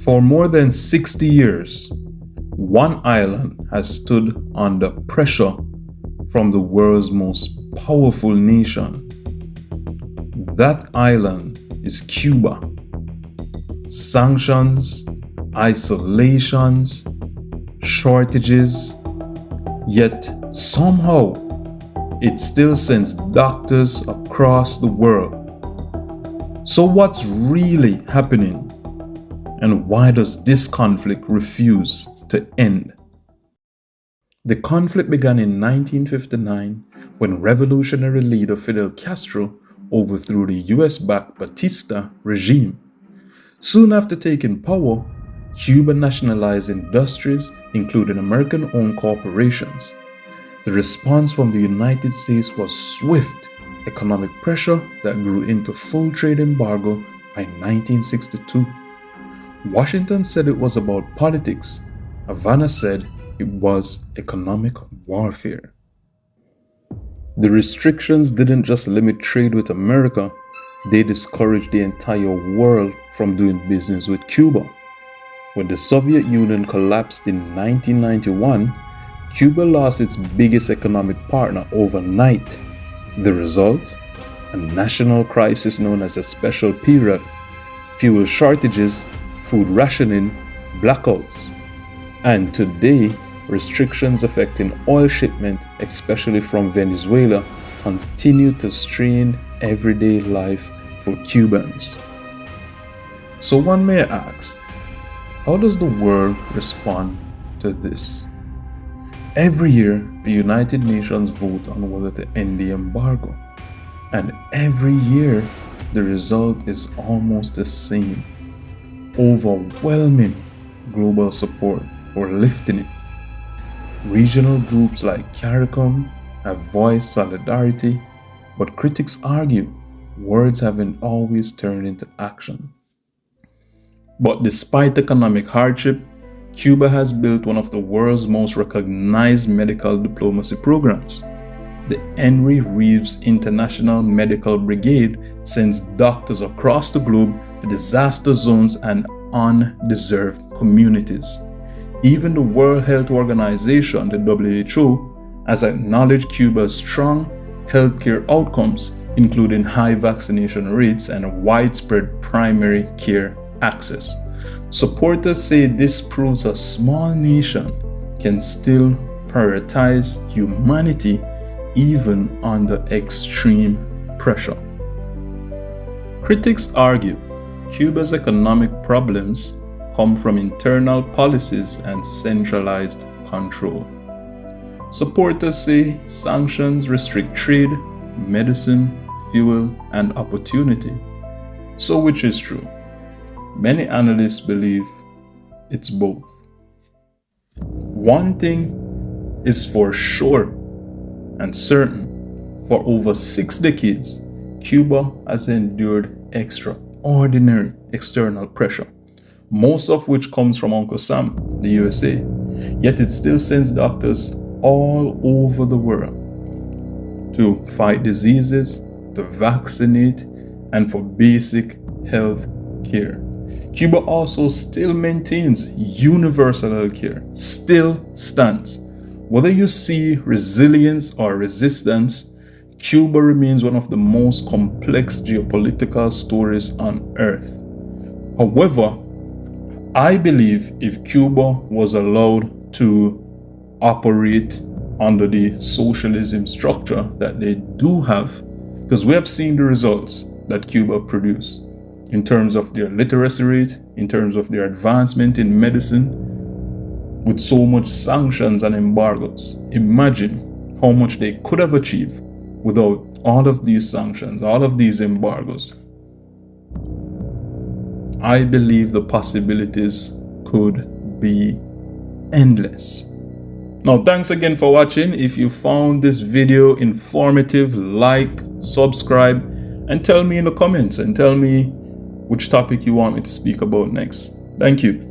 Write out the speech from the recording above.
For more than 60 years, one island has stood under pressure from the world's most powerful nation. That island is Cuba. Sanctions, isolations, shortages, yet somehow it still sends doctors across the world. So what's really happening? And why does this conflict refuse to end? The conflict began in 1959 when revolutionary leader Fidel Castro overthrew the US-backed Batista regime. Soon after taking power, Cuba nationalized industries, including American-owned corporations. The response from the United States was swift economic pressure that grew into full trade embargo by 1962. Washington said it was about politics. Havana said it was economic warfare. The restrictions didn't just limit trade with America, they discouraged the entire world from doing business with Cuba. When the Soviet Union collapsed in 1991, Cuba lost its biggest economic partner overnight. The result? A national crisis known as a special period, fuel shortages, food rationing, blackouts. And today, restrictions affecting oil shipment, especially from Venezuela, continue to strain everyday life for Cubans. So one may ask, how does the world respond to this? Every year, the United Nations vote on whether to end the embargo. And every year, the result is almost the same. Overwhelming global support for lifting it. Regional groups like CARICOM have voiced solidarity, but critics argue words haven't always turned into action. But despite economic hardship, Cuba has built one of the world's most recognized medical diplomacy programs. The Henry Reeves International Medical Brigade sends doctors across the globe to disaster zones and undeserved communities. Even the World Health Organization, the WHO, has acknowledged Cuba's strong healthcare outcomes, including high vaccination rates and widespread primary care access. Supporters say this proves a small nation can still prioritize humanity even under extreme pressure. Critics argue Cuba's economic problems come from internal policies and centralized control. Supporters say sanctions restrict trade, medicine, fuel, and opportunity. So which is true? Many analysts believe it's both. One thing is for sure and certain: for over 6 decades, Cuba has endured extraordinary external pressure, most of which comes from Uncle Sam, the USA. Yet it still sends doctors all over the world to fight diseases, to vaccinate, and for basic health care. Cuba also still maintains universal health care, still stands. Whether you see resilience or resistance, Cuba remains one of the most complex geopolitical stories on earth. However, I believe if Cuba was allowed to operate under the socialism structure that they do have, because we have seen the results that Cuba produced in terms of their literacy rate, in terms of their advancement in medicine, with so much sanctions and embargoes. Imagine how much they could have achieved without all of these sanctions, all of these embargoes. I believe the possibilities could be endless. Now, thanks again for watching. If you found this video informative, like, subscribe, and tell me in the comments and tell me which topic you want me to speak about next. Thank you.